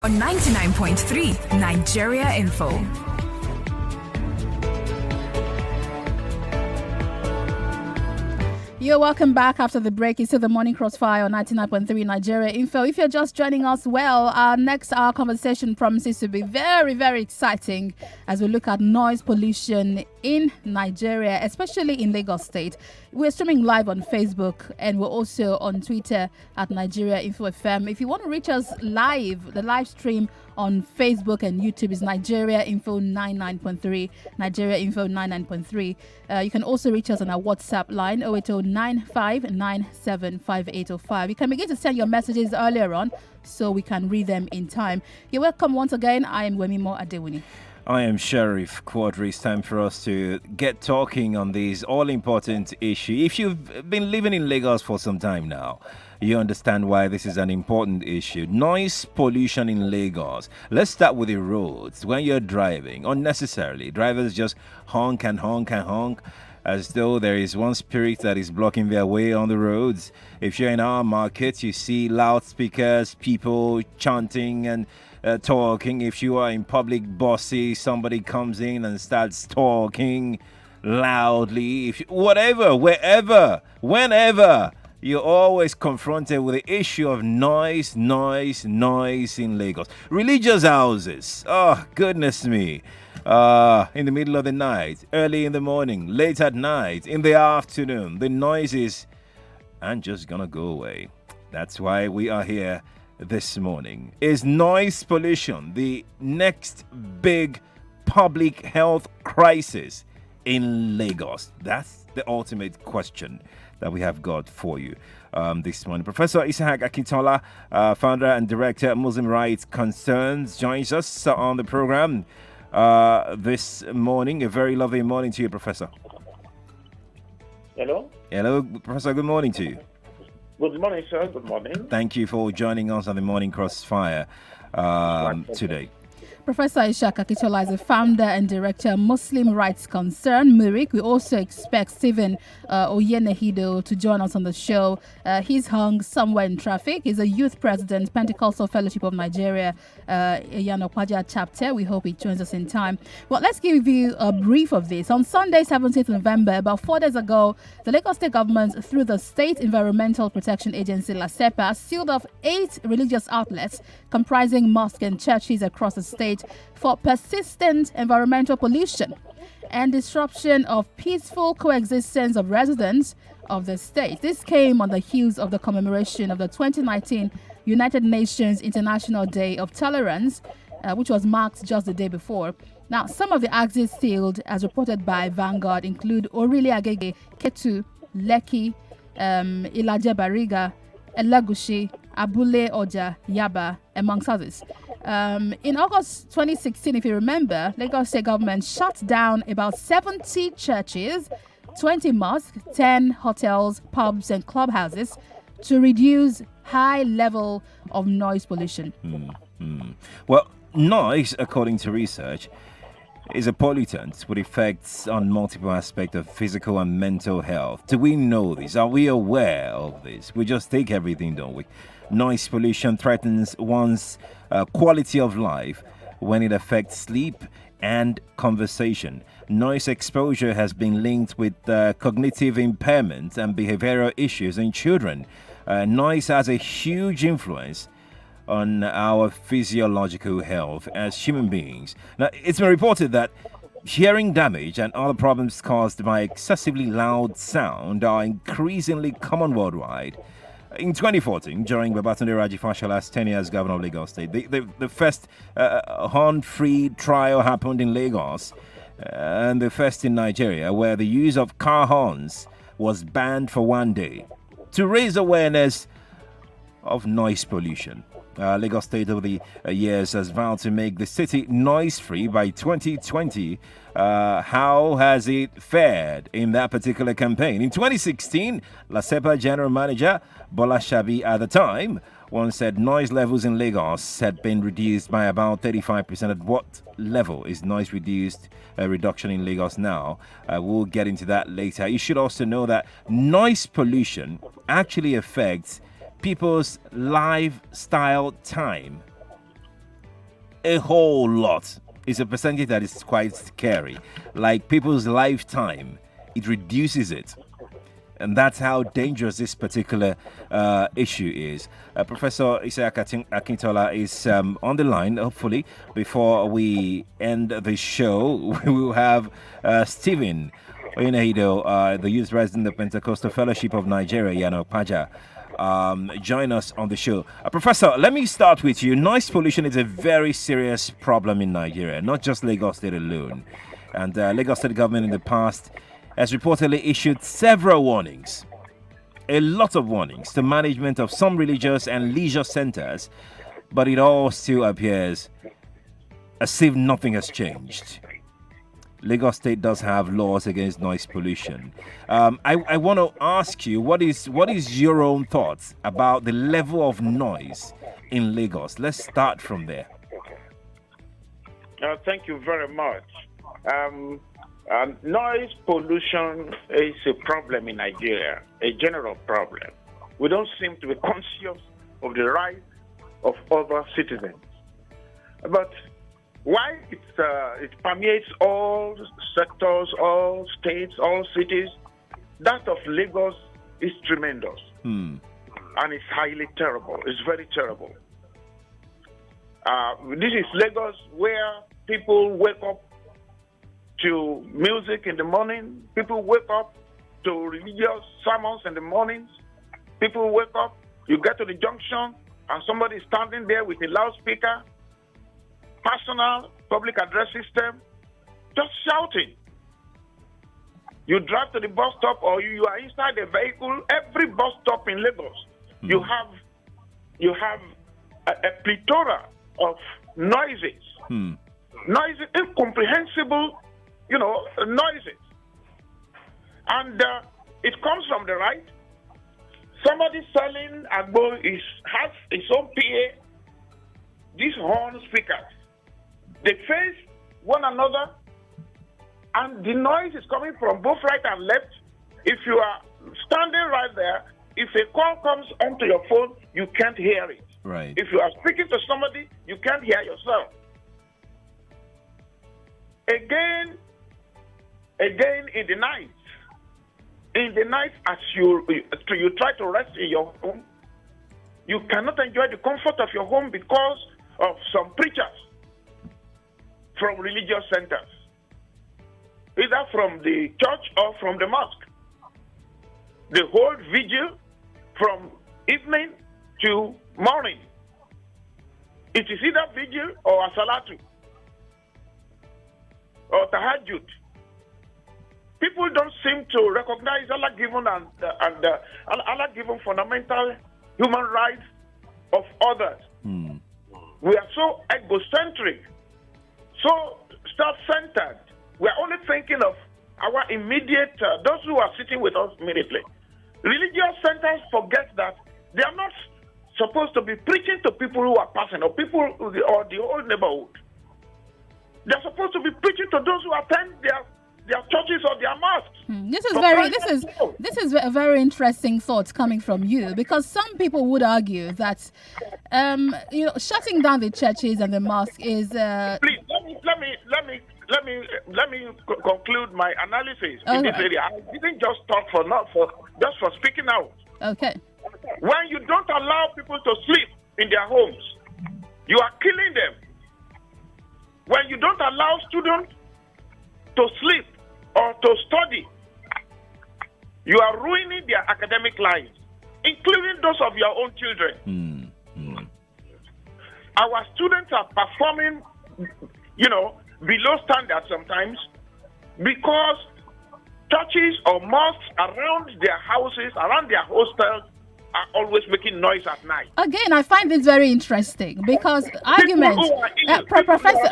On 99.3 Nigeria Info. You're welcome back after the break. It's still the morning Crossfire on 99.3 Nigeria Info. If you're just joining us, well, our next hour conversation promises to be very, very exciting as we look at noise pollution in Nigeria, especially in Lagos State. We're streaming live on Facebook and we're also on Twitter at Nigeria Info FM. If you want to reach us live, the live stream on Facebook and YouTube is Nigeria Info 99.3, Nigeria Info 99.3. You can also reach us on our WhatsApp line 08095975805. You can begin to send your messages earlier on so we can read them in time. You're welcome once again. I am Wemimo Adewuni. I am Sheriff Quadry. It's time for us to get talking on this all-important issue. If you've been living in Lagos for some time now, you understand why this is an important issue. Noise pollution in Lagos. Let's start with the roads. When you're driving, unnecessarily, drivers just honk and honk and honk as though there is one spirit that is blocking their way on the roads. If you're in our market, you see loudspeakers, people chanting and talking. If you are in public buses, somebody comes in and starts talking loudly. If whatever, wherever, whenever, you're always confronted with the issue of noise in Lagos. Religious houses, oh goodness me, in the middle of the night, early in the morning, late at night, in the afternoon, the noises aren't just gonna go away. That's why we are here this morning. Is noise pollution the next big public health crisis in Lagos? That's the ultimate question that we have got for you this morning. Professor Isaac Akintola, founder and director of Muslim Rights Concerns, joins us on the program this morning. A very lovely morning to you, Professor. Hello? Hello, Professor. Good morning to you. Good morning, sir. Good morning. Thank you for joining us on the Morning Crossfire today. Professor Ishaq Akitola is the founder and director of Muslim Rights Concern, MURIC. We also expect Stephen Oyenehido to join us on the show. He's hung somewhere in traffic. He's a youth president, Pentecostal Fellowship of Nigeria, Yanopaja chapter. We hope he joins us in time. Well, let's give you a brief of this. On Sunday, 17th November, about 4 days ago, the Lagos State government, through the State Environmental Protection Agency, LASEPA, sealed off 8 religious outlets comprising mosques and churches across the state for persistent environmental pollution and disruption of peaceful coexistence of residents of the state. This came on the heels of the commemoration of the 2019 United Nations International Day of Tolerance, which was marked just the day before. Now, some of the exits sealed, as reported by Vanguard, include Orile Agege, Ketu, Lekki, Ilaje Bariga, Elagushi, Abule Oja, Yaba, amongst others. In August 2016, if you remember, Lagos State government shut down about 70 churches, 20 mosques, 10 hotels, pubs, and clubhouses to reduce high level of noise pollution. Well, noise, according to research, is a pollutant with effects on multiple aspects of physical and mental health. Do we know this? Are we aware of this? We just take everything, don't we? Noise pollution threatens one's quality of life when it affects sleep and conversation. Noise exposure has been linked with cognitive impairment and behavioral issues in children. Noise has a huge influence on our physiological health as human beings. Now, it's been reported that hearing damage and other problems caused by excessively loud sound are increasingly common worldwide. In 2014, during Babatunde Raji Fashola's tenure as governor of Lagos State, the first horn-free trial happened in Lagos, and the first in Nigeria, where the use of car horns was banned for one day to raise awareness of noise pollution. Lagos State over the years has vowed to make the city noise-free by 2020. How has it fared in that particular campaign? In 2016, LASEPA General Manager Bola Shabi at the time once said noise levels in Lagos had been reduced by about 35%. At what level is noise reduction in Lagos now? We'll get into that later. You should also know that noise pollution actually affects people's lifestyle time. a whole lot. It's a percentage that is quite scary. Like people's lifetime, it reduces it. And that's how dangerous this particular issue is. Professor Isaac Akintola is on the line, hopefully. Before we end the show, we will have Stephen Oyenehido, the youth president of Pentecostal Fellowship of Nigeria, Yano Paja, join us on the show. Professor, let me start with you. Noise pollution is a very serious problem in Nigeria, not just Lagos State alone. And Lagos State government in the past has reportedly issued several warnings, a lot of warnings to management of some religious and leisure centers, but it all still appears as if nothing has changed. Lagos State does have laws against noise pollution. I want to ask you, what is your own thoughts about the level of noise in Lagos? Let's start from there. Thank you very much. Noise pollution is a problem in Nigeria, a general problem. We don't seem to be conscious of the rights of other citizens. But why it permeates all sectors, all states, all cities, that of Lagos is tremendous. And it's highly terrible. It's very terrible. This is Lagos, where people wake up to music in the morning. People wake up to religious sermons in the mornings. People wake up, you get to the junction, and somebody is standing there with a loudspeaker, personal public address system, just shouting. You drive to the bus stop or you are inside a vehicle. Every bus stop in Lagos, you have a plethora of noises, noises, incomprehensible, noises, and it comes from the right. Somebody selling agbo has his own PA. These horn speakers, they face one another, and the noise is coming from both right and left. If you are standing right there, if a call comes onto your phone, you can't hear it. Right. If you are speaking to somebody, you can't hear yourself. Again, in the night, as you try to rest in your home, you cannot enjoy the comfort of your home because of some preachers from religious centers, either from the church or from the mosque. They hold vigil from evening to morning. It is either vigil or salatu or tahajjud. People don't seem to recognize Allah given and Allah given fundamental human rights of others. We are so egocentric, so self-centered. We are only thinking of our immediate, those who are sitting with us immediately. Religious centers forget that they are not supposed to be preaching to people who are passing or people or the whole neighborhood. They are supposed to be preaching to those who attend their churches or their mosques. This is a very interesting thought coming from you, because some people would argue that shutting down the churches and the mosque is. Please let me conclude my analysis in this area. I didn't just talk for speaking out. Okay. When you don't allow people to sleep in their homes, you are killing them. When you don't allow students to sleep or to study, you are ruining their academic lives, including those of your own children. Our students are performing, below standard sometimes because churches or mosques around their houses, around their hostels, are always making noise at night. Again, I find this very interesting because arguments, Professor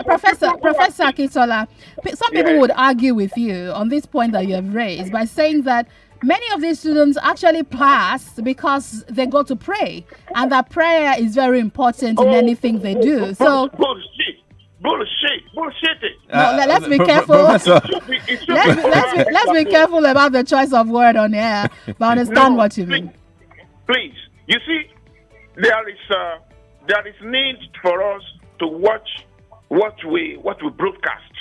Akintola, some people would argue with you on this point that you have raised by saying that many of these students actually pass because they go to pray, and that prayer is very important in anything they do. So bullshit. No, let's be careful. Let's be careful about the choice of word on air, but I understand what you mean. Please, you see, there is need for us to watch what we broadcast.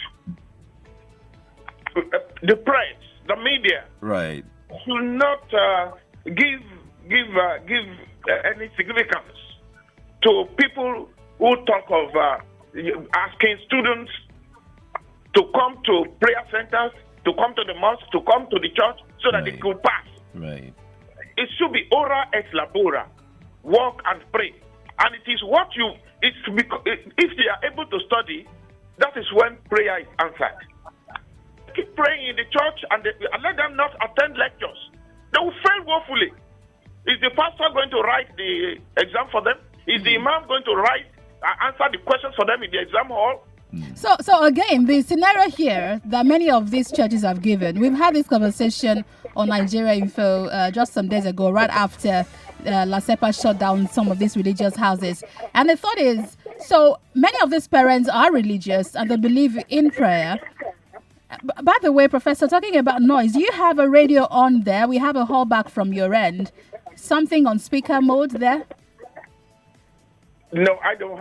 The press, the media, Right. should not give any significance to people who talk of asking students to come to prayer centers, to come to the mosque, to come to the church, so that they Right. could pass. Right. It should be ora et labora, walk and pray. And it is what you, if they are able to study, that is when prayer is answered. Keep praying in the church and let them not attend lectures. They will fail woefully. Is the pastor going to write the exam for them? Is the imam going to answer the questions for them in the exam hall? So again, the scenario here that many of these churches have given, we've had this conversation on Nigeria Info just some days ago, right after La Sepa shut down some of these religious houses. And the thought is, so many of these parents are religious and they believe in prayer. By the way, Professor, talking about noise, do you have a radio on there? We have a hallback from your end. Something on speaker mode there? No, I don't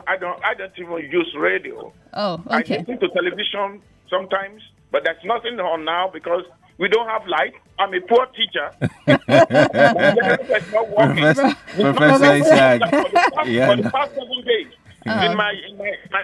even use radio. Oh, I okay. listen to television sometimes, but there's nothing on now because we don't have light. I'm a poor teacher. My generator is not working. Professor Isaac. For the past 7 days in my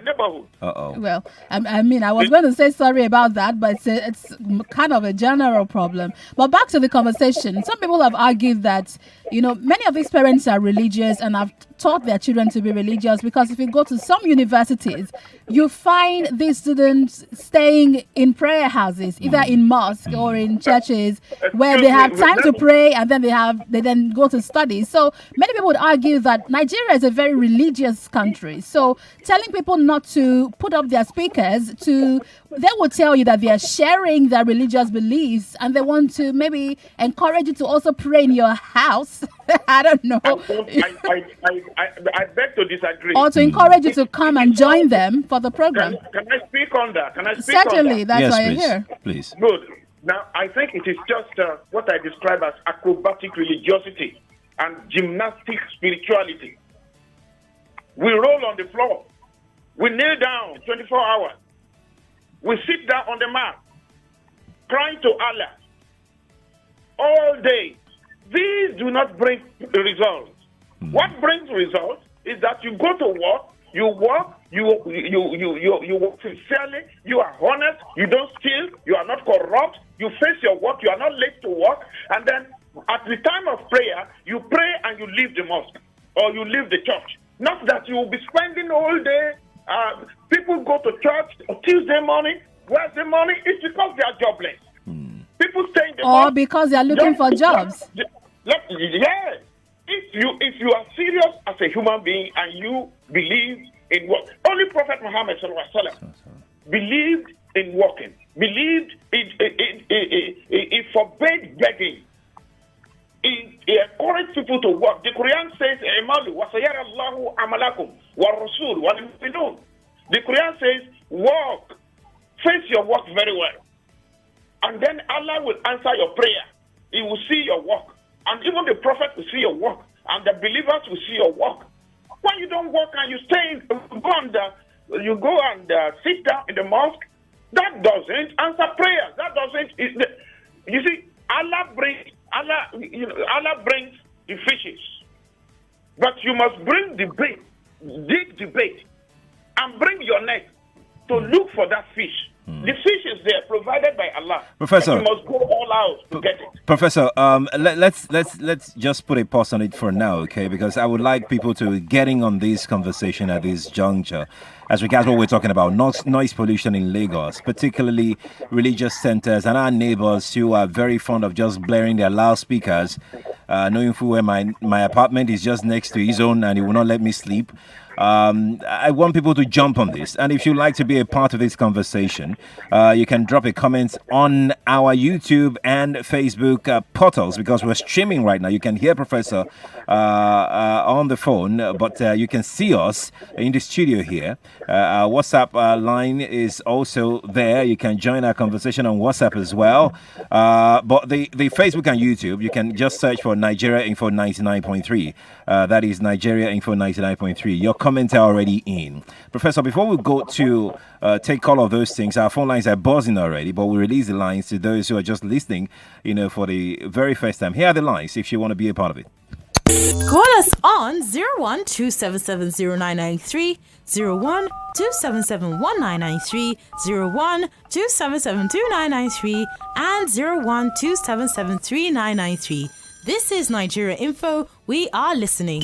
neighborhood. Well, I mean, I was going to say sorry about that, but it's kind of a general problem. But back to the conversation. Some people have argued that, many of these parents are religious and have taught their children to be religious, because if you go to some universities, you find these students staying in prayer houses, either in mosques or in churches, where they have time to pray and then they then go to study. So many people would argue that Nigeria is a very religious country. So telling people not to put up their speakers, they will tell you that they are sharing their religious beliefs and they want to maybe encourage you to also pray in your house. I don't know. I beg to disagree. Or to encourage you to come and join them for the program. Can I speak on that? Certainly, that's yes, why please. you're here. Please. Good. Now, I think it is just what I describe as acrobatic religiosity and gymnastic spirituality. We roll on the floor. We kneel down 24 hours. We sit down on the mat, crying to Allah all day. These do not bring results. What brings results is that you go to work, you work, you work sincerely, you are honest, you don't steal, you are not corrupt, you face your work, you are not late to work, and then at the time of prayer, you pray and you leave the mosque or you leave the church. Not that you will be spending all day. People go to church on Tuesday morning. Where's the money? It's because they are jobless. People stay in the Or mosque because they are looking for jobs. Yes. If you are serious as a human being and you believe in work, only Prophet Muhammad believed in working, believed it forbade begging. He encouraged people to work. The Quran says, "Amalu wa sayara Allahu amalakum wa rasul wa al-mu'minun." The Quran says, "Work, face your work very well, and then Allah will answer your prayer. He will see your work, and even the Prophet will see your work, and the believers will see your work." When you don't work and you go and sit down in the mosque, that doesn't answer prayers. That doesn't. You see, Allah brings the fishes, but you must bring the bait, dig the bait, and bring your net to look for that fish. The fish is there, provided by Allah. Professor, you must go all out to get it. Professor, let's just put a pause on it for now, okay? Because I would like people to getting on this conversation at this juncture, as regards what we're talking about, noise pollution in Lagos, particularly religious centers and our neighbors who are very fond of just blaring their loudspeakers, knowing full well my apartment is just next to his own and he will not let me sleep. I want people to jump on this, and if you'd like to be a part of this conversation, you can drop a comment on our YouTube and Facebook portals, because we're streaming right now. You can hear Professor on the phone, but you can see us in the studio here. Our WhatsApp line is also there. You can join our conversation on WhatsApp as well. But the Facebook and YouTube, you can just search for Nigeria Info 99.3. That is Nigeria Info 99.3. Your comments are already in. Professor, before we go to take all of those things, our phone lines are buzzing already, but we release the lines to those who are just listening, for the very first time. Here are the lines if you want to be a part of it. Call us on 01-277-0993, 01-277-1993, 01-277-2993, and 01-277-3993. This is Nigeria Info. We are listening.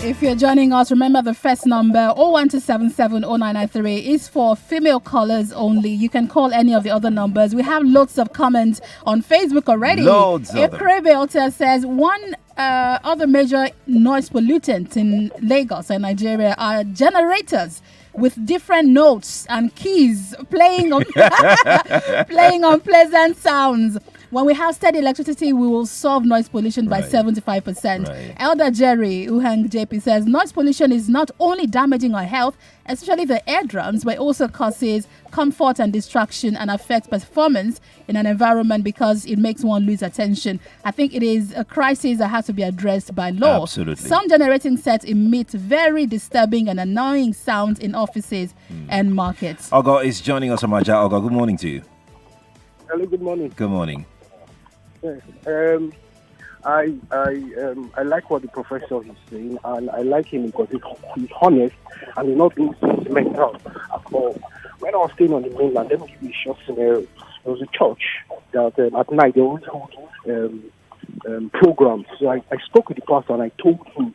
If you're joining us, remember the first number 012770993 is for female callers only. You can call any of the other numbers. We have loads of comments on Facebook already. Loads of them. Ekrebe says one other major noise pollutant in Lagos and Nigeria are generators with different notes and keys playing on playing on pleasant sounds. When we have steady electricity, we will solve noise pollution by 75%. Right. Elder Jerry Uhang JP says noise pollution is not only damaging our health, especially the eardrums, but also causes comfort and distraction and affects performance in an environment because it makes one lose attention. I think it is a crisis that has to be addressed by law. Absolutely. Some generating sets emit very disturbing and annoying sounds in offices and markets. Ogo is joining us from Aja. Ogo, good morning to you. Hello, good morning. Good morning. Yes, I like what the professor is saying, and I like him because he's honest and he's not being sentimental at all. When I was staying on the mainland, let me give you a short scenario. There was a church that at night they always hold programs. So I spoke with the pastor and I told him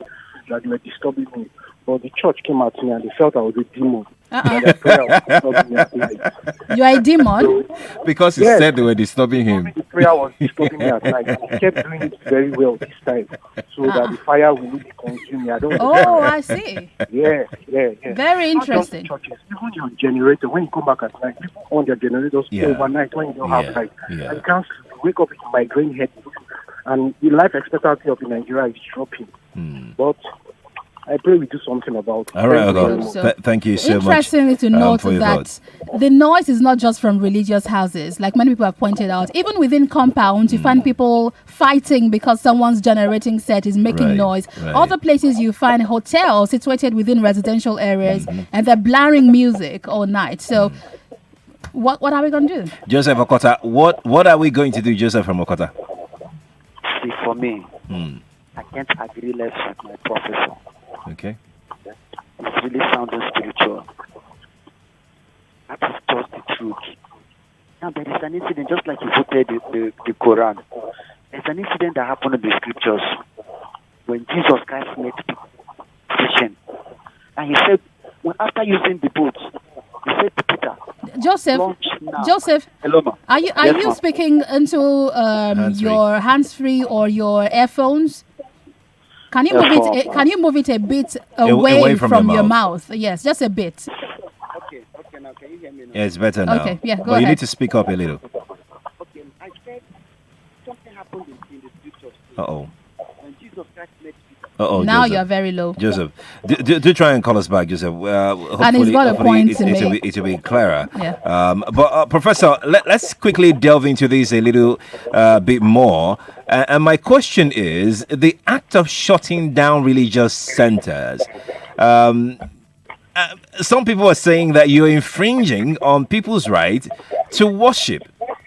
that they were disturbing me. But the church came out to me and they felt I was a demon. Their prayer was disturbing me at night. You are a demon? Because he said they were disturbing him. The prayer was disturbing me at night. He kept doing it very well this time, so that the fire will not consume me. I don't. Oh, I see. Yeah. Very interesting. Churches, even your generator, when you come back at night, people on their generators overnight when you don't have light. Yeah. And you can't wake up with a migraine headache. And the life expectancy of Nigeria is dropping. But I pray we do something about it. All right, thank you so much. Interestingly to note that vote. the noise is not just from religious houses, like many people have pointed out. Even within compounds, you find people fighting because someone's generating set is making noise. Right. Other places you find hotels situated within residential areas and they're blaring music all night. So what are we going to do? Joseph Okota, what are we going to do, Joseph from Okota? See, for me, I can't agree less with my professor. Okay. It's really sounding spiritual. That is just the truth. Now, there is an incident, just like you quoted the Quran. There's an incident that happened in the scriptures when Jesus Christ met people fishing. And he said, after using the boat, he said to Peter, Joseph, hello, ma. are you speaking into your hands-free or your earphones? Can you move it a bit away from your mouth? Yes, just a bit. Okay, now can you hear me now? Yeah, it's better now. Okay, yeah, go but ahead. You need to speak up a little. Okay, I said something happened in the scriptures. Uh-oh. When Jesus Christ met Peter. Uh-oh, now Joseph. you're very low. Joseph, do try and call us back, Joseph. And he's got a point to make. It will be clearer. Yeah. But Professor, let's quickly delve into this a little bit more. And my question is, the act of shutting down religious centers. Some people are saying that you're infringing on people's right to worship.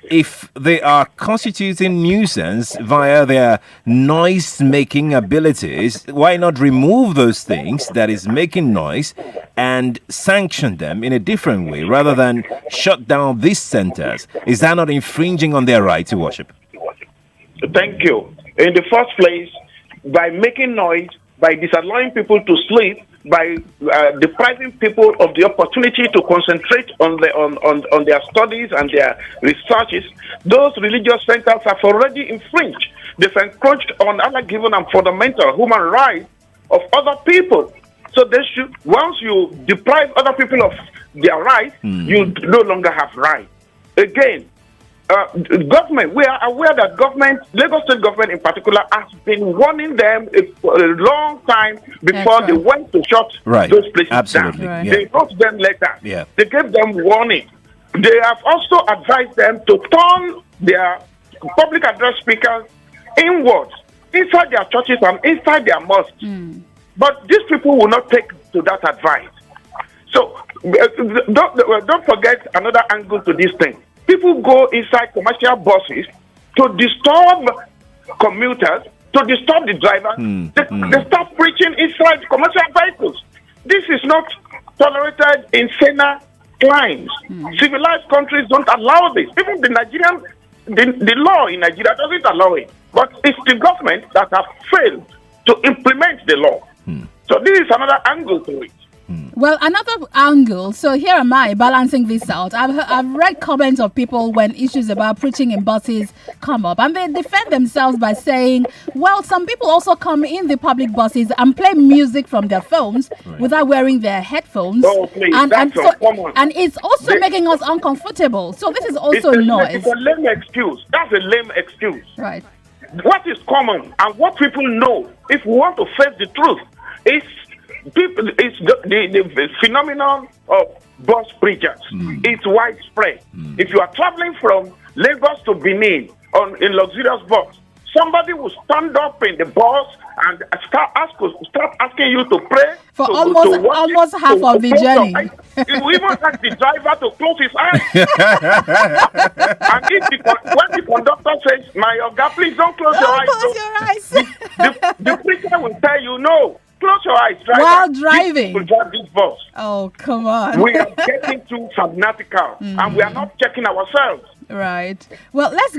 If they are constituting nuisance via their noise-making abilities, why not remove those things that is making noise and sanction them in a different way rather than shut down these centers? Is that not infringing on their right to worship? Thank you. In the first place, by making noise, by disallowing people to sleep, by depriving people of the opportunity to concentrate on their studies and their researches, those religious centers have already infringed. They've encroached on other given and fundamental human rights of other people. So they should, once you deprive other people of their rights, you no longer have rights. Again, government, we are aware that Lagos State government in particular, has been warning them for a long time before they went to shut those places down. Right. They wrote them letters. Yeah. They gave them warning. They have also advised them to turn their public address speakers inwards, inside their churches and inside their mosques. But these people will not take to that advice. So don't forget another angle to this thing. People go inside commercial buses to disturb commuters, to disturb the driver. They start preaching inside commercial vehicles. This is not tolerated in saner climes. Civilized countries don't allow this. Even the law in Nigeria doesn't allow it. But it's the government that have failed to implement the law. So this is another angle to it. Well, another angle. So here am I balancing this out. I've read comments of people when issues about preaching in buses come up, and they defend themselves by saying, well, some people also come in the public buses and play music from their phones without wearing their headphones. Oh, please, and it's also They- making us uncomfortable. So this is also noise. It's a lame excuse. That's a lame excuse. Right. What is common and what people know, if we want to face the truth, is people. It's the phenomenon of bus preachers. It's widespread. If you are traveling from Lagos to Benin in luxurious bus, somebody will stand up in the bus and start asking you to pray For to almost half of the close your journey. eyes. You will even ask the driver to close his eyes. And when the conductor says, "My Oga, please don't close your eyes," Close your eyes. the preacher will tell you, "No, close your eyes, driver." While driving. To drive this bus. Oh, come on. We are getting too fanatical, and we are not checking ourselves. Right. Well, let's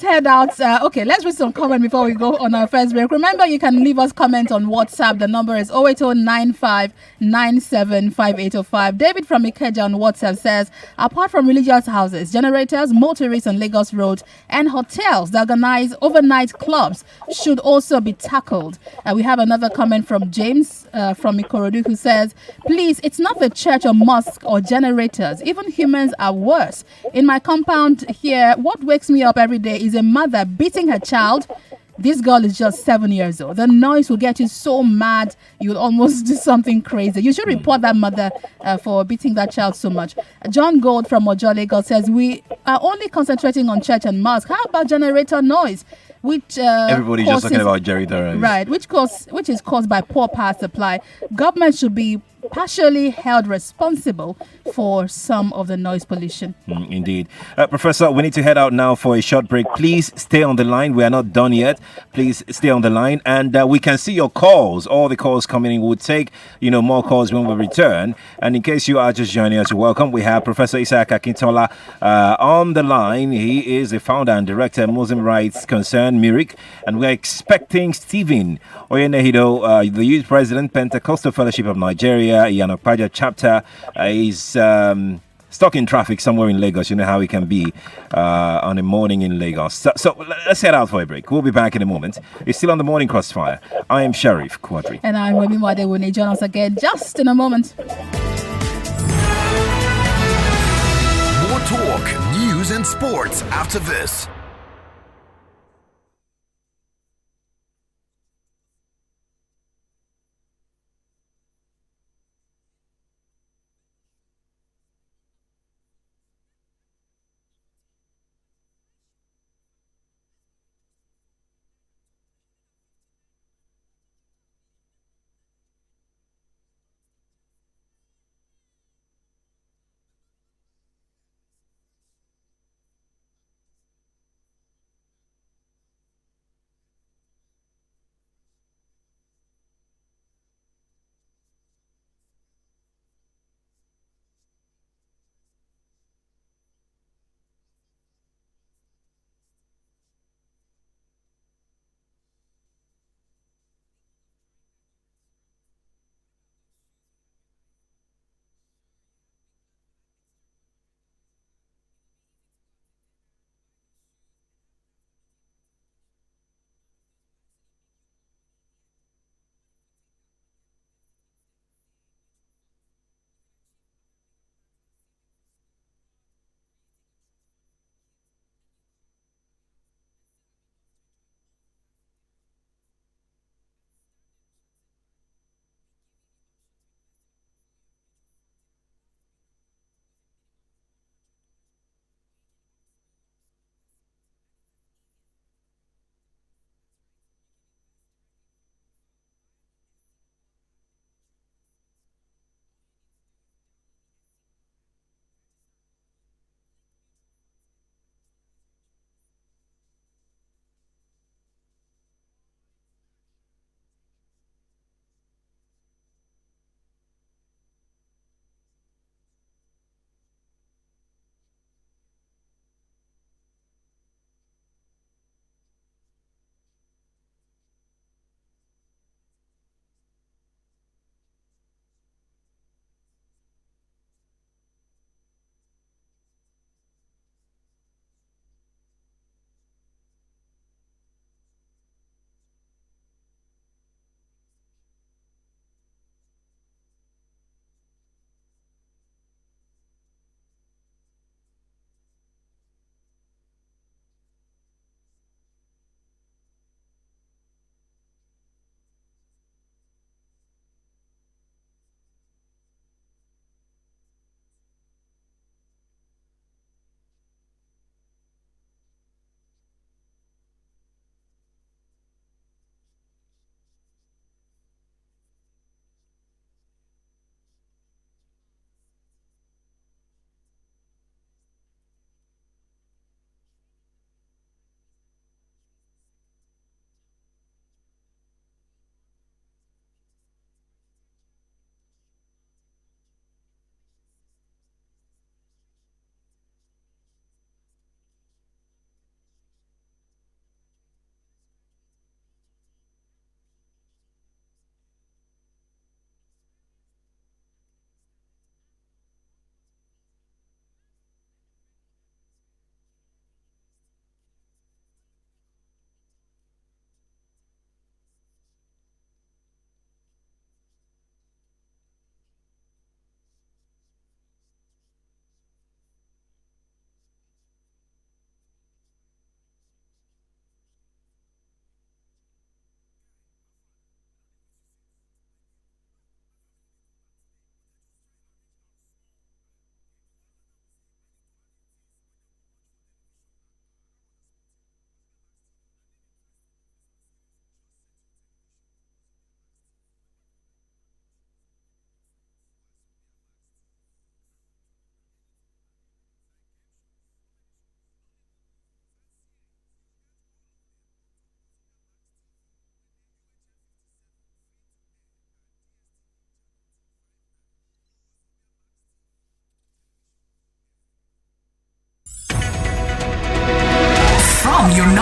head out. Okay, let's read some comment before we go on our first break. Remember, you can leave us comments on WhatsApp. The number is 08095975805. David from Ikeja on WhatsApp says, apart from religious houses, generators, motorists on Lagos Road, and hotels that organize overnight clubs should also be tackled. We have another comment from James from Ikorodu who says, please, it's not the church or mosque or generators. Even humans are worse. In my compound here, what wakes me up every day is a mother beating her child. This girl is just 7 years old. The noise will get you so mad you'll almost do something crazy. You should report that mother for beating that child so much. John Gold from Ojo Lagos says, we are only concentrating on church and mosque. How about generator noise? Which everybody's just talking about generator noise. Right, which is caused by poor power supply. Government should be partially held responsible for some of the noise pollution. Indeed. Professor, we need to head out now for a short break. Please stay on the line. We are not done yet. Please stay on the line. And we can see your calls. All the calls coming in. We'll take, more calls when we return. And in case you are just joining us, welcome. We have Professor Isaac Akintola on the line. He is the founder and director of Muslim Rights Concern, MIRIC. And we're expecting Stephen Oyenehido, the youth president, Pentecostal Fellowship of Nigeria, Yanokpaja chapter, is stuck in traffic somewhere in Lagos. You know how it can be on a morning in Lagos. So let's head out for a break. We'll be back in a moment. It's still on the morning Crossfire. I am Sheriff Quadry. And I'm Wemimo Adewuni. Join us again just in a moment. More talk, news, and sports after this.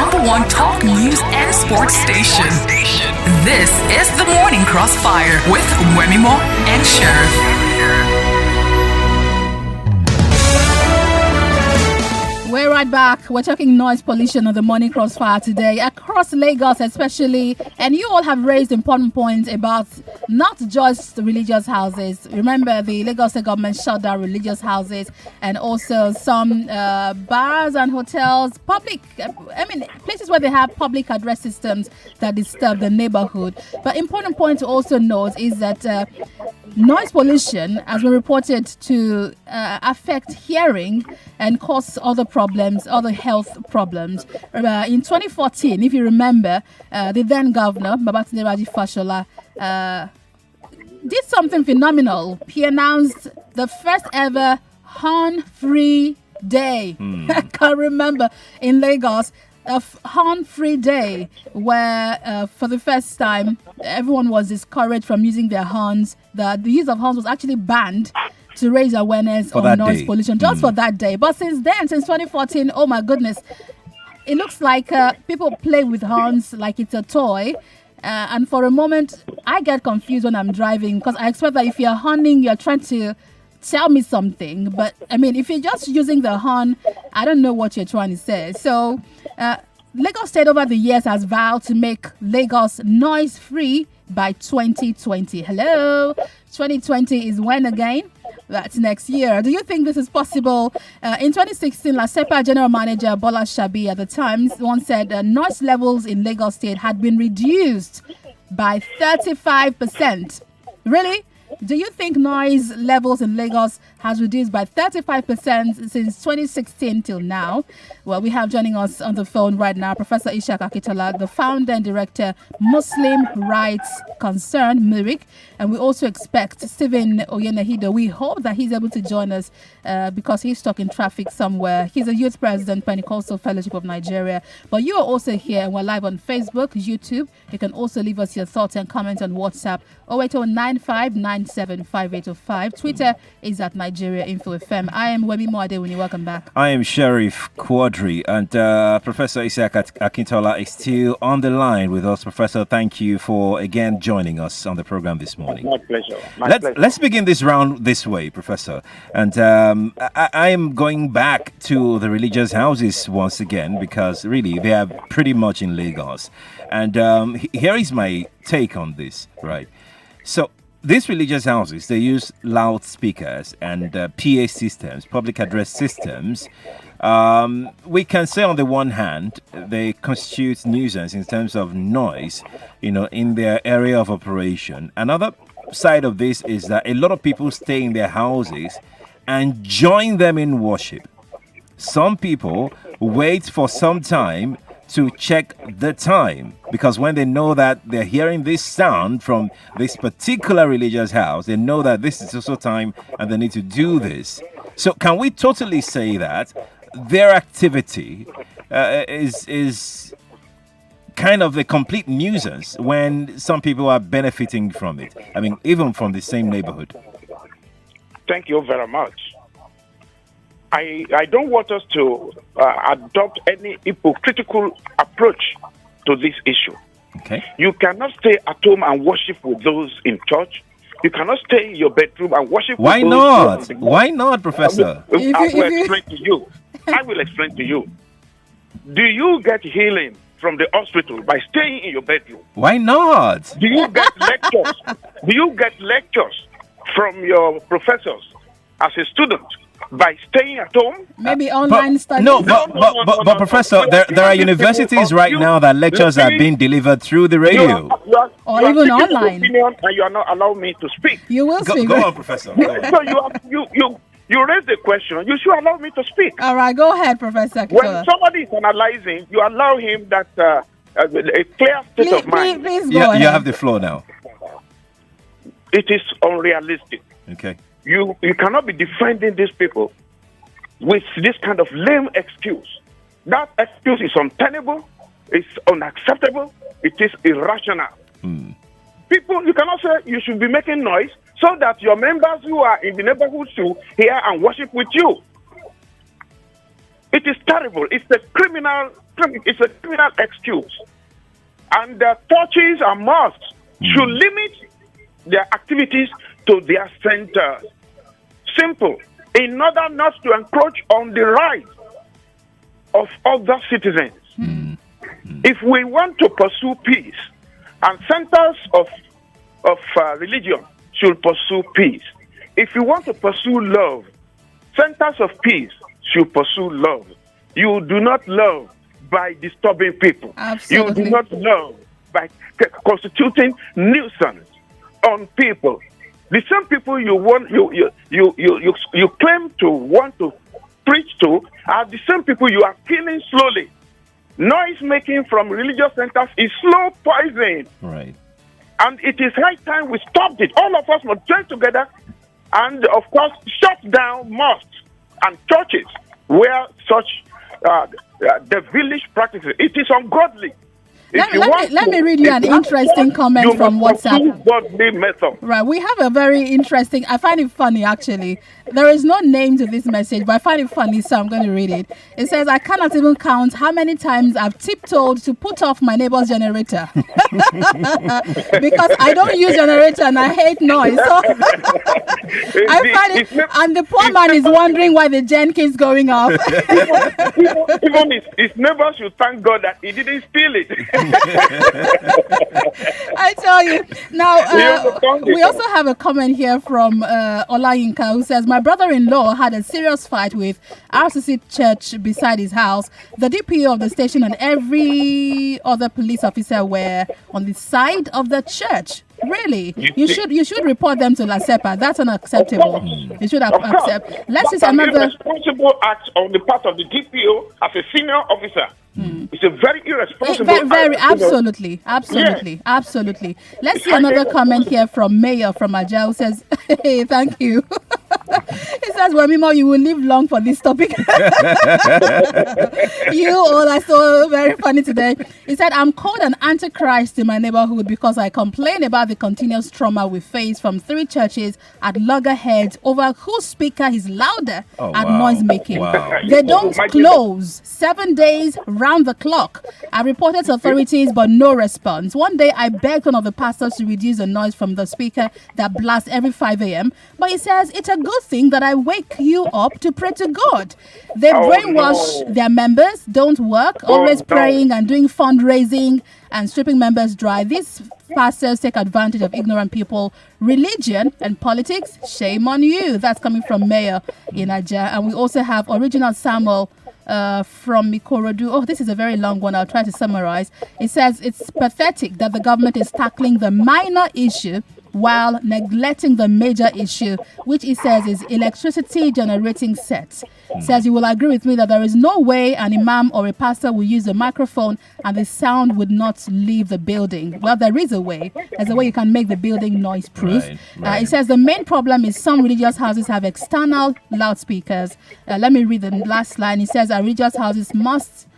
#1 talk news and sports station. This is the Morning Crossfire with Wemimo and Sheriff. We're right back. We're talking noise pollution on the Morning Crossfire today across Lagos, especially. And you all have raised important points about not just religious houses. Remember, the Lagos State government shut down religious houses and also some bars and hotels, places where they have public address systems that disturb the neighborhood. But important point to also note is that noise pollution has been reported to affect hearing and cause other problems, other health problems. In 2014, if you remember, the then governor, Babatunde Raji Fashola, did something phenomenal. He announced the first ever horn-free day. I can remember in Lagos, a horn-free day where for the first time everyone was discouraged from using their horns. The use of horns was actually banned to raise awareness on noise pollution just for that day. But since then, since 2014, oh my goodness, it looks like people play with horns like it's a toy. And for a moment, I get confused when I'm driving because I expect that if you're horning, you're trying to tell me something. But I mean, if you're just using the horn, I don't know what you're trying to say. So Lagos State over the years has vowed to make Lagos noise free by 2020. Hello, 2020 is when again? That's next year. Do you think this is possible? In 2016, LASEPA General Manager Bola Shabi at the time once said noise levels in Lagos State had been reduced by 35%. Really? Do you think noise levels in Lagos has reduced by 35% since 2016 till now? Well, we have joining us on the phone right now Professor Ishaq Akitola, the founder and director, Muslim Rights Concern, MURIC. And we also expect Stephen Oyenehido. We hope that he's able to join us because he's stuck in traffic somewhere. He's a youth president, Pentecostal Fellowship of Nigeria. But you are also here and we're live on Facebook, YouTube. You can also leave us your thoughts and comments on WhatsApp 08095975805. Twitter is at Nigeria Info FM. I am Wemimo Adewuni. Welcome back. I am Sheriff Quadry, and Professor Ishaq Akintola is still on the line with us. Professor, thank you for again joining us on the program this morning. My pleasure. Let's begin this round this way, Professor. And I am going back to the religious houses once again because really they are pretty much in Lagos. And here is my take on this, right? So these religious houses, they use loudspeakers and PA systems, public address systems. We can say on the one hand, they constitute nuisance in terms of noise, in their area of operation. Another side of this is that a lot of people stay in their houses and join them in worship. Some people wait for some time to check the time because when they know that they're hearing this sound from this particular religious house, they know that this is also time and they need to do this. So can we totally say that their activity is kind of a complete nuisance when some people are benefiting from it? I mean, even from the same neighborhood. Thank you very much. I don't want us to adopt any hypocritical approach to this issue. Okay. You cannot stay at home and worship with those in church. You cannot stay in your bedroom and worship Why with not? those. Why not, Professor? I will explain to you. I will explain to you. Do you get healing from the hospital by staying in your bedroom? Why not? Do you get lectures? Do you get lectures from your professors as a student by staying at home? Maybe online studies. No, but Professor, there are universities right now that lectures are being delivered through the radio. Or even online. And you are not allowing me to speak. You will speak. Go on, Professor. Go on. So you raise the question. You should allow me to speak. All right, go ahead, Professor. When somebody is analyzing, you allow him that a clear state of mind. Please go ahead. You have the floor now. It is unrealistic. Okay. You cannot be defending these people with this kind of lame excuse. That excuse is untenable, it's unacceptable, it is irrational. People, you cannot say you should be making noise so that your members who are in the neighborhood should hear and worship with you. It is terrible. It's a criminal a criminal excuse. And the churches and mosques should limit their activities to their centers. Simple. In order not to encroach on the rights of other citizens. If we want to pursue peace, and centers of religion should pursue peace. If you want to pursue love, centers of peace should pursue love. You do not love by disturbing people. Absolutely. You do not love by constituting nuisance on people. The same people you claim to want to preach to are the same people you are killing slowly. Noise making from religious centers is slow poison. Right. And it is high time we stopped it. All of us must join together and, of course, shut down mosques and churches where such devilish practices. It is ungodly. Let me read you an interesting comment from WhatsApp. Godly method. Right, we have a very interesting. I find it funny actually. There is no name to this message, but I find it funny, so I'm going to read it. It says, "I cannot even count how many times I've tiptoed to put off my neighbor's generator because I don't use generator and I hate noise." So I find it, and the poor man is wondering why the gen keeps going off. Even his neighbor should thank God that he didn't steal it. I tell you. Now, we also have a comment here from Olayinka who says, "My brother-in-law had a serious fight with RCC Church beside his house. The DPO of the station and every other police officer were on the side of the church." Really? You should report them to La Sepa. That's unacceptable. You should accept. Let's see another irresponsible act on the part of the DPO as a senior officer. It's a very irresponsible very act. Absolutely. Let's see another comment here from Mayor from Ajah who says, "Hey, thank you." He says, "Wemimo, you will live long for this topic." You all are so very funny today. He said, "I'm called an antichrist in my neighborhood because I complain about the continuous trauma we face from 3 churches at loggerheads over whose speaker is louder at noise making. They don't close 7 days round the clock. I reported to authorities, but no response. One day, I begged one of the pastors to reduce the noise from the speaker that blasts every 5 a.m. But he says, it's a good thing that I wake you up to pray to God. They brainwash their members, don't work, always praying and doing fundraising and stripping members dry. These pastors take advantage of ignorant people, religion and politics. Shame on you." That's coming from Mayor in Ajah. And we also have Original Samuel from Mikorodu. Oh, this is a very long one. I'll try to summarize. It says, "It's pathetic that the government is tackling the minor issue while neglecting the major issue, which he says is electricity generating sets." Says, "You will agree with me that there is no way an imam or a pastor will use a microphone and the sound would not leave the building." Well, there is a way. There's a way you can make the building noise proof. Right. It says the main problem is some religious houses have external loudspeakers. Let me read the last line. It says our religious houses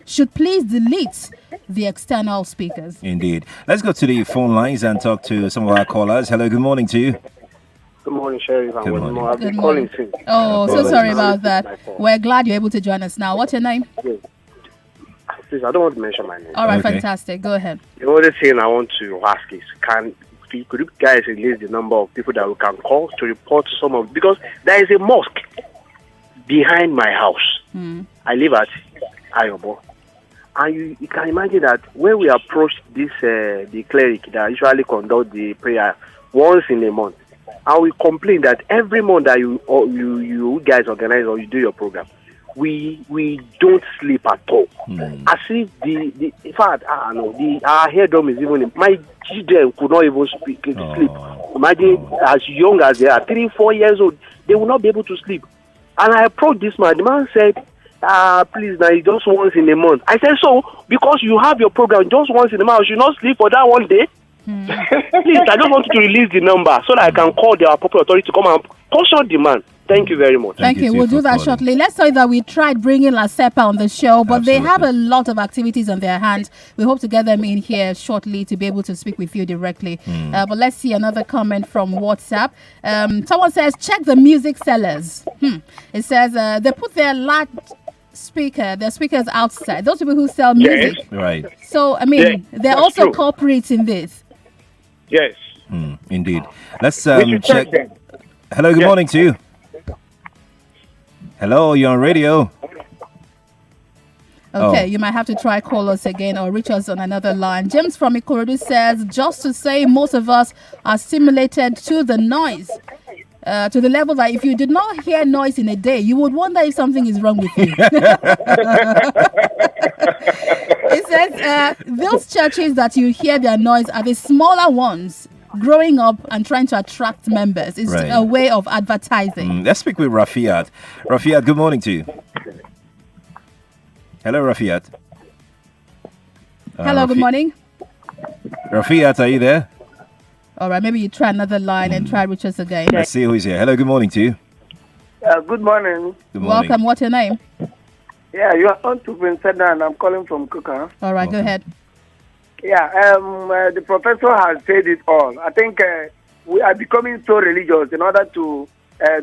should please delete the external speakers. Indeed. Let's go to the phone lines and talk to some of our callers. Hello, good morning to you. Good morning, Sheriff. Good morning. I've been calling since. Oh, so sorry about that. We're glad you're able to join us now. What's your name? Yes. Please, I don't want to mention my name. All right, Okay. fantastic. Go ahead. The only thing I want to ask is, could you guys release the number of people that we can call to report some of, because there is a mosque behind my house. I live at Ayobo. And you can imagine that when we approach this, the cleric that usually conduct the prayer once in a month, and we complain that every month that you guys organize or you do your program, we don't sleep at all. As if in fact, our hair drum is even, my children could not even sleep. Imagine as young as they are, 3-4 years old, they will not be able to sleep. And I approached this man. The man said, "Please, now just once in a month." I said, "So because you have your program just once in a month, you should not sleep for that one day?" Please, I just want you to release the number so that I can call the appropriate authority to come and caution the man. Thank you very much. Thank you. We'll do that shortly. Let's say that we tried bringing La Sepa on the show, but they have a lot of activities on their hands. We hope to get them in here shortly to be able to speak with you directly. But let's see another comment from WhatsApp. Someone says, "Check the music sellers." It says they put their speaker. There are speakers outside. Those people who sell music. Yes. Right. So, I mean, Yeah, they're that's also true. culprits in this. Yes. Indeed. Let's We should check. them. Hello, good Yes. morning to you. Hello, you're on radio. Okay, Oh. you might have to try call us again or reach us on another line. James from Ikorodu says, just to say most of us are stimulated to the noise. To the level that if you did not hear noise in a day, you would wonder if something is wrong with you. It says those churches that you hear their noise are the smaller ones growing up and trying to attract members. It's Right. a way of advertising. Let's speak with Rafiat. Rafiat, good morning to you. Hello, Rafiat. Hello, good morning. Rafiat, are you there? All right, maybe you try another line and try reach us again. Let's see who's here. Hello, good morning to you. Good morning. Good morning. Welcome. What's your name? Yeah, you are on to Prince Edna, and I'm calling from Kuka. All right, go ahead. Yeah, the professor has said it all. I think we are becoming so religious in order to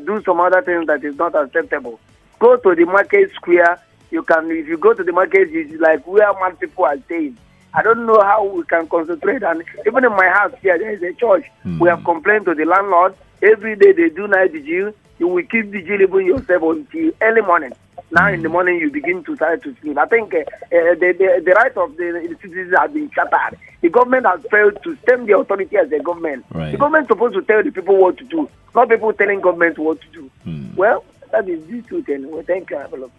do some other things that is not acceptable. Go to the market square. If you go to the market, it's like where mad people are staying. I don't know how we can concentrate. And even in my house here, there is a church. We have complained to the landlord. Every day they do night vigil. You will keep vigil even yourself until early morning. Now in the morning you begin to try to sleep. I think the rights of the citizens have been shattered. The government has failed to stem the authority as a government. Right. The government is supposed to tell the people what to do, not people telling government what to do. Well, that is the truth anyway. Thank you.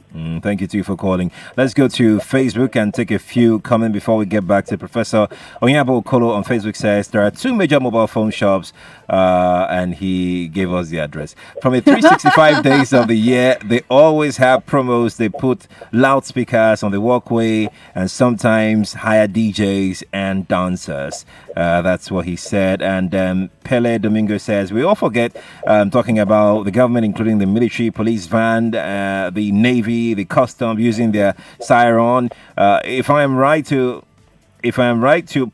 Thank you too for calling. Let's go to Facebook and take a few comments before we get back to Professor Onyabo Okolo on Facebook. Says there are 2 major mobile phone shops, and he gave us the address. From the 365 days of the year, they always have promos. They put loudspeakers on the walkway and sometimes hire DJs and dancers. That's what he said. And Pele Domingo says we all forget talking about the government, including the military, police van, the navy, the custom using their siren. If I am right to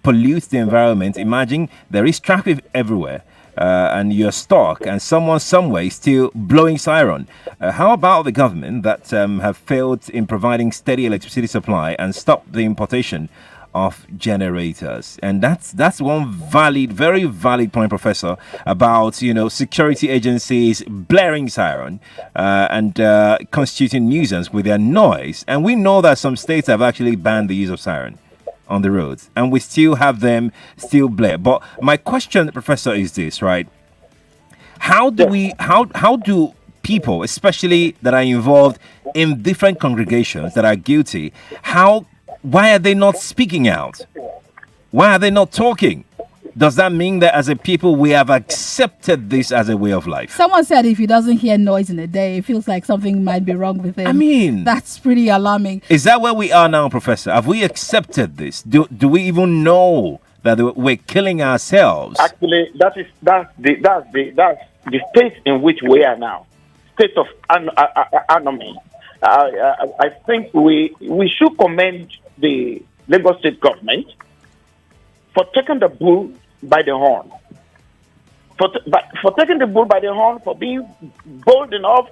pollute the environment, imagine there is traffic everywhere. And you're stuck, and someone somewhere is still blowing siren. How about the government that have failed in providing steady electricity supply and stopped the importation of generators? And that's one very valid point, Professor, about security agencies blaring siren and constituting nuisance with their noise. And we know that some states have actually banned the use of siren on the roads, and we still have them still blare. But my question, Professor, is this, right? How do people, especially that are involved in different congregations that are guilty, why are they not speaking out? Why are they not talking? Does that mean that as a people we have accepted this as a way of life? Someone said if he doesn't hear noise in a day, it feels like something might be wrong with him. I mean, that's pretty alarming. Is that where we are now, Professor? Have we accepted this? Do we even know that we're killing ourselves? Actually, that's the state in which we are now. State of anomy. I think we should commend the Lagos State government for taking the bull by the horn. For taking the bull by the horn, for being bold enough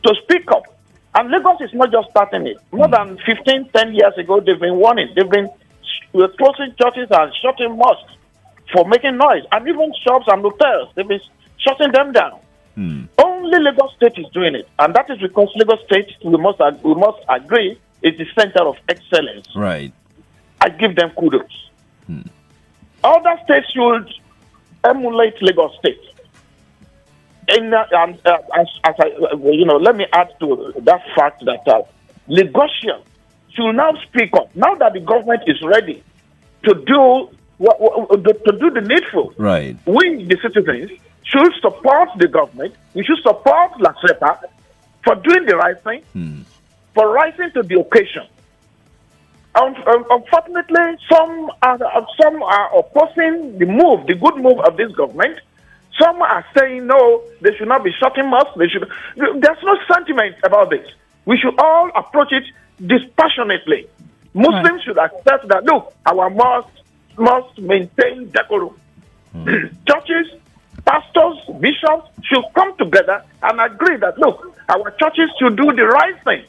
to speak up. And Lagos is not just starting it. More than 10 years ago, they've been warning. They've been closing churches and shutting mosques for making noise. And even shops and hotels, they've been shutting them down. Only Lagos State is doing it. And that is because Lagos State, we must agree, is the center of excellence. Right. I give them kudos. Other states should emulate Lagos State. And let me add to that fact that Lagosians should now speak up. Now that the government is ready to do the needful, right? We, the citizens, should support the government. We should support Lasepa for doing the right thing, for rising to the occasion. Unfortunately, some are opposing the good move of this government. Some are saying no, they should not be shutting mosques. There's no sentiment about this. We should all approach it dispassionately. Muslims should accept that. Look, our mosques must maintain decorum. Churches, pastors, bishops should come together and agree that look, our churches should do the right thing.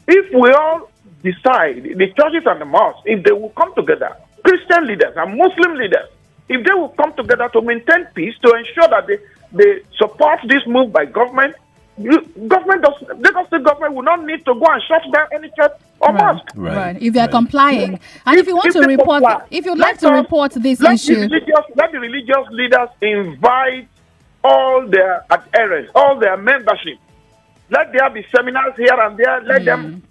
if we all decide, the churches and the mosques, if they will come together, Christian leaders and Muslim leaders, if they will come together to maintain peace, to ensure that they support this move by government, Lagos State government will not need to go and shut down any church or mosque. Right. If they are complying, and if you want to report, if you'd like to report this issue, let the religious leaders invite all their adherents, all their membership. Let there be seminars here and there. Let them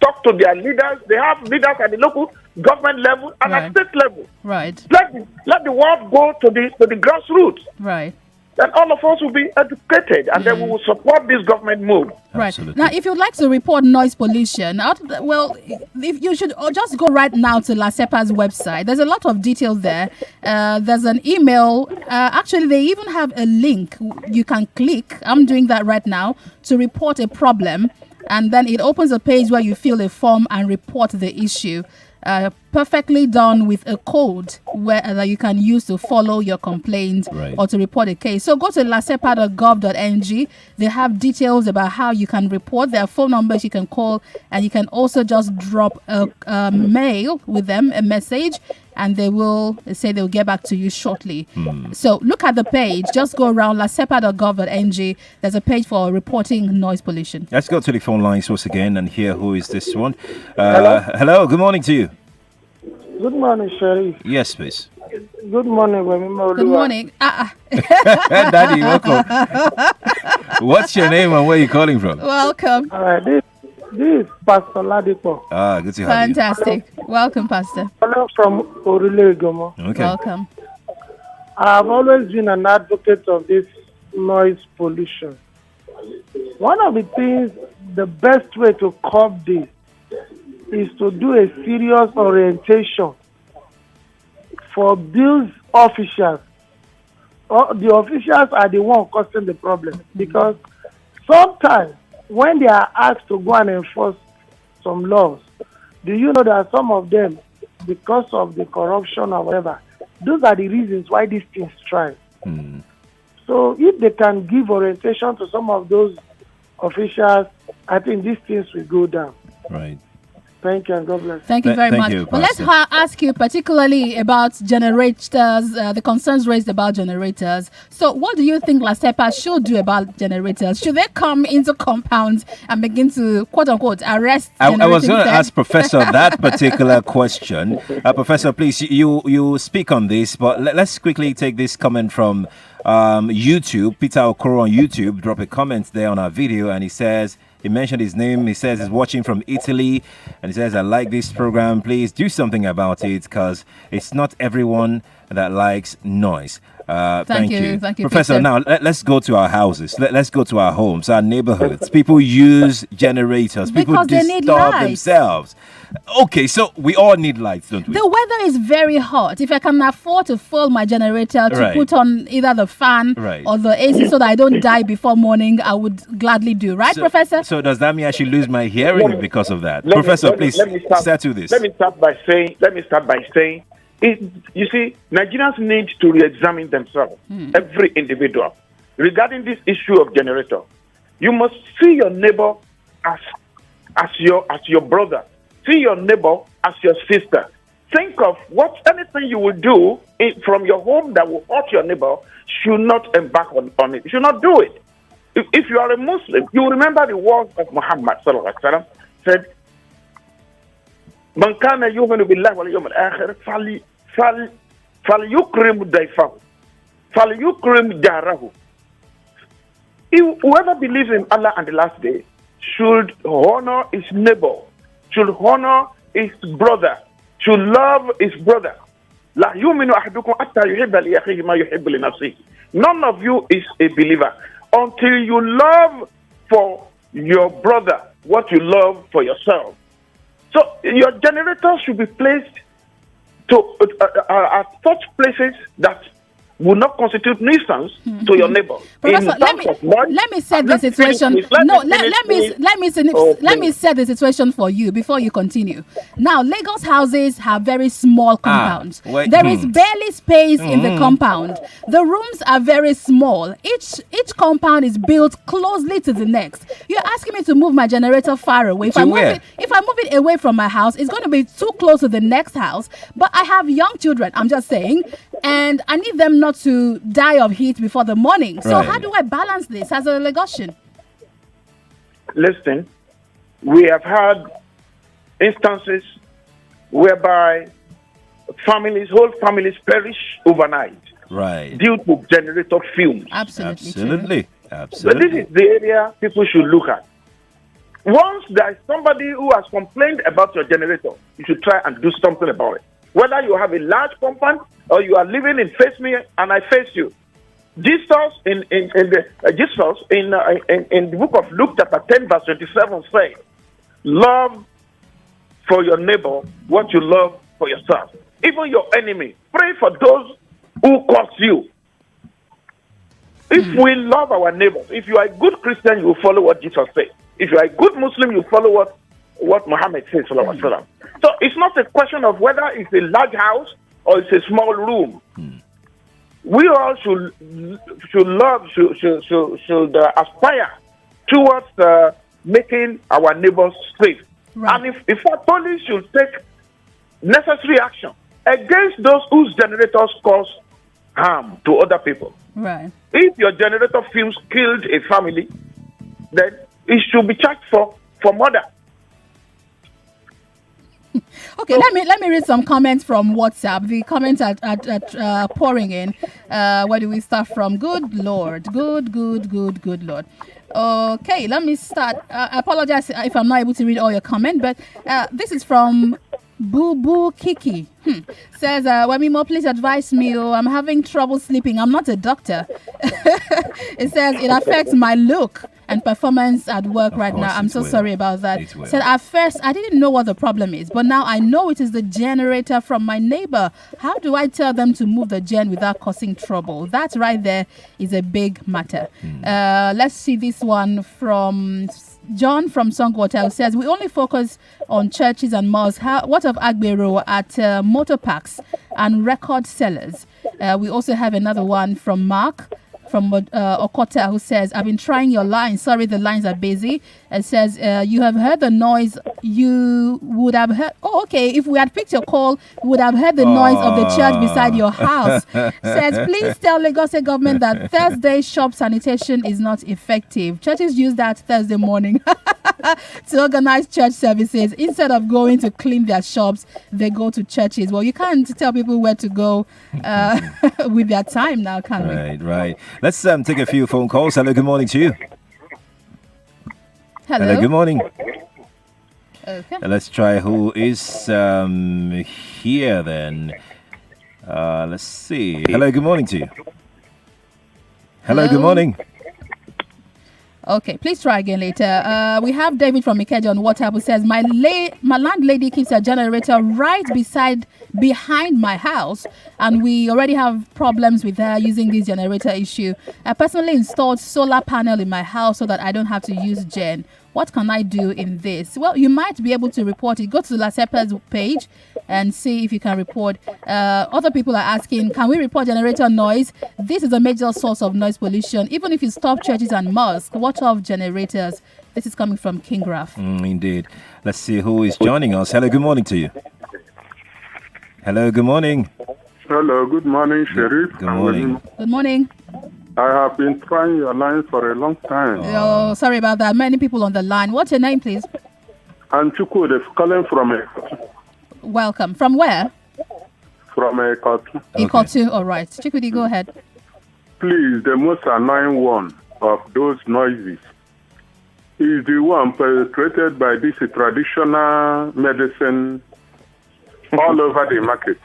talk to their leaders. They have leaders at the local government level and at state level. Right. Let the world go to the grassroots. Right. Then all of us will be educated, and then we will support this government move. Right. Absolutely. Now, if you'd like to report noise pollution, if you should just go right now to LASEPA's website. There's a lot of detail there. There's an email. Actually, they even have a link you can click. I'm doing that right now to report a problem. And then it opens a page where you fill a form and report the issue. Perfectly done with a code that you can use to follow your complaint or to report a case. So go to lasepa.gov.ng. They have details about how you can report. There are phone numbers you can call, and you can also just drop a mail with them, a message, and they'll get back to you shortly. So look at the page. Just go around lasepa.gov.ng. There's a page for reporting noise pollution. Let's go to the phone lines once again and hear who is this one. Hello? Hello, good morning to you. Good morning, Sherry. Yes, please. Good morning, Wemimo. Good morning. Daddy, welcome. What's your name and where are you calling from? Welcome. All right, this is Pastor Ladipo. Good to have Fantastic. Welcome, Pastor. Hello from Orile Gomo. you. Okay. Welcome. I've always been an advocate of this noise pollution. One of the things, the best way to curb this is to do a serious orientation for bills officials. The officials are the one causing the problem, because sometimes when they are asked to go and enforce some laws, do you know that some of them, because of the corruption or whatever, those are the reasons why these things thrive. So if they can give orientation to some of those officials, I think these things will go down. Right. Thank you and God bless. Thank you very Thank much. you, Well, let's Pastor. ask you particularly about generators, the concerns raised about generators. So what do you think LASEPA should do about generators? Should they come into compounds and begin to, quote unquote, arrest I was generating going to them? ask Professor that particular question. Professor, please, you speak on this, but let's quickly take this comment from YouTube. Peter Okoro on YouTube dropped a comment there on our video, and he mentioned his name. He says he's watching from Italy, and he says, I like this program. Please do something about it, because it's not everyone that likes noise. Thank you. Thank you, Professor. Peter. Now, let's go to our houses. Let's go to our homes, our neighborhoods. People use generators. People Because they need disturb lights. themselves. Okay, so we all need lights, don't we? The weather is very hot. If I can afford to fill my generator to Right. put on either the fan or the AC so that I don't die before morning, I would gladly do. Right, Professor? So does that mean I should lose my hearing Let me- because of that? Let me- Professor, let me- please let me start- settle this. Let me start by saying, you see, Nigerians need to re-examine themselves, every individual, regarding this issue of generator. You must see your neighbor as your brother. See your neighbor as your sister. Think of anything you will do from your home that will hurt your neighbor. Should not embark on it. You should not do it. If you are a Muslim, you will remember the words of Muhammad sallallahu alaihi wasallam said, "Man kana yu'minu billahi wal yawmil akhir falyukrim dayfahu, falyukrim jarahu." Whoever believes in Allah and the last day should honor his neighbor, should honor his brother, should love his brother. La yu'minu ahadukum hatta yuhibba li akhihi ma yuhibbu li nafsihi. None of you is a believer until you love for your brother what you love for yourself. So your generator should be placed at such places that will not constitute nuisance to your neighbor. Professor, let me set the situation. Let me set the situation for you before you continue. Now, Lagos houses have very small compounds. There is barely space in the compound. The rooms are very small. Each compound is built closely to the next. You're asking me to move my generator far away. If I move it away from my house, it's going to be too close to the next house. But I have young children, I'm just saying, and I need them not to die of heat before the morning. So how do I balance this as a Lagosian? Listen, we have had instances whereby whole families perish overnight. Right. Due to generator fumes. Absolutely. So this is the area people should look at. Once there is somebody who has complained about your generator, you should try and do something about it. Whether you have a large compound or you are living in face me and I face you. Jesus in the book of Luke chapter 10 verse 27 says, love for your neighbor what you love for yourself. Even your enemy. Pray for those who curse you. If we love our neighbors, if you are a good Christian, you will follow what Jesus says. If you are a good Muslim, you follow what Muhammad says. So it's not a question of whether it's a large house or it's a small room. We all should aspire towards making our neighbors safe. Right. And if our police should take necessary action against those whose generators cause harm to other people. Right. If your generator fumes killed a family, then it should be charged for murder. Okay, let me read some comments from WhatsApp. The comments are pouring in. Where do we start from? Good Lord. Good Lord. Okay, let me start. I apologize if I'm not able to read all your comments, but this is from Boo Boo Kiki. Says, Wemimo, please advise me. I'm having trouble sleeping. I'm not a doctor. It says it affects my look and performance at work right now. I'm so sorry about that. Said at first I didn't know what the problem is, but now I know it is the generator from my neighbor. How do I tell them to move the gen without causing trouble? That right there is a big matter. Let's see this one from John from Songwater, who says we only focus on churches and malls. What of Agbero at motor parks and record sellers? We also have another one from Mark from Okota, who says, I've been trying your line. Sorry, the lines are busy. It says, you have heard the noise. You would have heard. Oh, okay. If we had picked your call, we would have heard the noise of the church beside your house. Says, please tell Lagos State government that Thursday shop sanitation is not effective. Churches use that Thursday morning to organize church services. Instead of going to clean their shops, they go to churches. Well, you can't tell people where to go with their time now, can we? Right. Let's take a few phone calls. Hello, good morning to you. Hello, good morning. Okay. Let's try who is here then. Let's see. Hello, good morning to you. Hello, good morning. Okay, please try again later. We have David from Ikeja on WhatsApp who says, my landlady keeps a generator right behind my house, and we already have problems with her using this generator issue. I personally installed solar panel in my house so that I don't have to use gen. What can I do in this? Well, you might be able to report it. Go to LASEPA's page and see if you can report. Other people are asking, can we report generator noise? This is a major source of noise pollution. Even if you stop churches and mosques, what of generators? This is coming from King Graf. Indeed. Let's see who is joining us. Hello, good morning to you. Hello, good morning. Hello, good morning, Sheriff. Good morning. Good morning. I have been trying your line for a long time. Oh, sorry about that. Many people on the line. What's your name, please? I'm Chukwud, calling from Ikotu. Welcome. From where? From Ikotu. Ikotu, all right. Chukwudi, go ahead. Please, the most annoying one of those noises is the one perpetrated by this traditional medicine all over the market.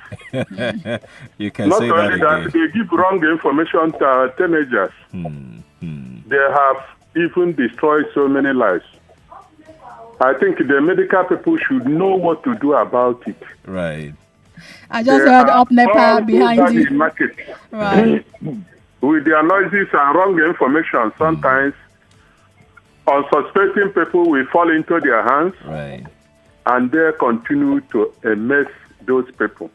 You can Not say only that that, they give wrong information to our teenagers. They have even destroyed so many lives. I think the medical people should know what to do about it. Right. I just heard up NEPA behind you. Market. Right. With their noises and wrong information, sometimes unsuspecting people will fall into their hands. Right. And they continue to mess those people.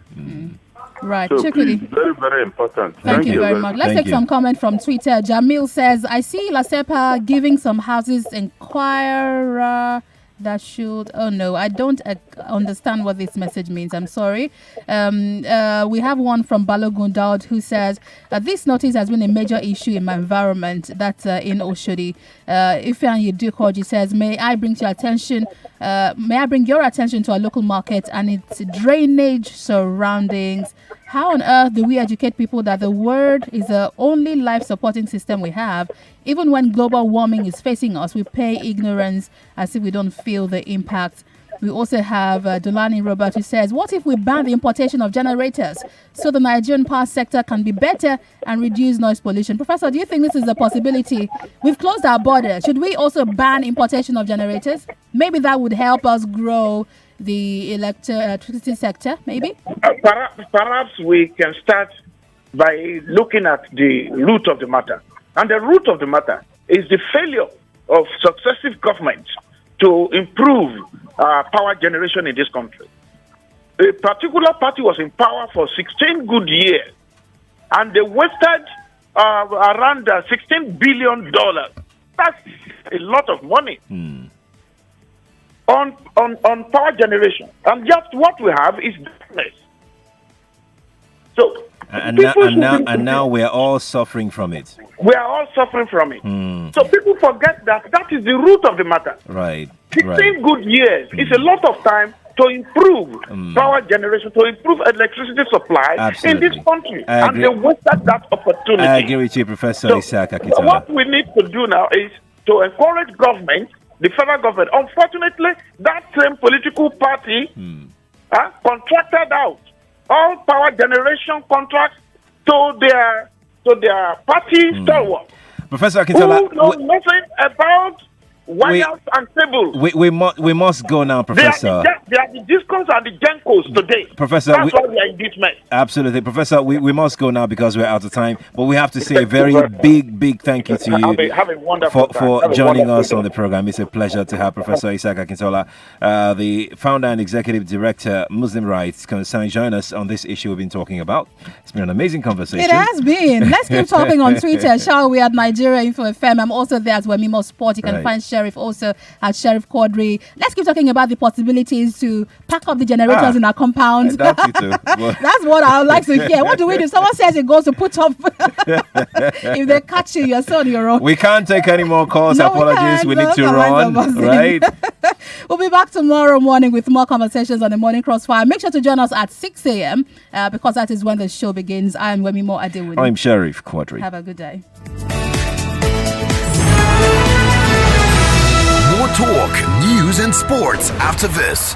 Right. So Chikudi. please, very, very important. Thank you very much. Let's take some comment from Twitter. Jamil says, I see Lasepa giving some houses inquirer that should... Oh, no, I don't understand what this message means. I'm sorry. We have one from Balogun Daud who says, this notice has been a major issue in my environment. That's in Oshodi. Ifeanyi Dukoji says, may I bring your attention to our local market and its drainage surroundings. How on earth do we educate people that the word is the only life supporting system we have? Even when global warming is facing us, we pay ignorance as if we don't feel the impact. We also have Dolani Robert who says, what if we ban the importation of generators so the Nigerian power sector can be better and reduce noise pollution? Professor, do you think this is a possibility? We've closed our border. Should we also ban importation of generators? Maybe that would help us grow the electricity sector, maybe? Perhaps we can start by looking at the root of the matter. And the root of the matter is the failure of successive governments to improve power generation in this country. A particular party was in power for 16 good years, and they wasted around $16 billion. That's a lot of money on power generation. And just what we have is darkness. So, and now we are all suffering from it. We are all suffering from it. So people forget that is the root of the matter. Right. 16 good years is a lot of time to improve power generation, to improve electricity supply in this country. And they wasted that opportunity. I agree with you, Professor Isaac Akitola. So what we need to do now is to encourage government, the federal government. Unfortunately, that same political party contracted out all power generation contracts to their party stalwarts. Professor Akitola, who know nothing about wires and cables. We must go now, Professor. They are the discos and the Gencos today. Professor, that's why we are in this mess. Absolutely, Professor. We must go now because we're out of time. But we have to say a very big thank you to you have a wonderful for joining us on the program. It's a pleasure to have Professor Isaac Akitola, the founder and executive director, Muslim Rights Concern, join us on this issue we've been talking about. It's been an amazing conversation. It has been. Let's keep talking on Twitter, shall we? At Nigeria Info FM. I'm also there as Wemimo Sport. You can find Sheriff also at Sheriff Quadry. Let's keep talking about the possibilities to pack up the generators in our compound. That's what I would like to hear. What do we do? Someone says it goes to put up. If they catch you, you're so on your own. We can't take any more calls. Apologies. We need to run. Right? We'll be back tomorrow morning with more conversations on the Morning Crossfire. Make sure to join us at 6 a.m. Because that is when the show begins. I am Wemimo Adewuni. I'm Sheriff Quadry. Have a good day. More talk, news, and sports after this.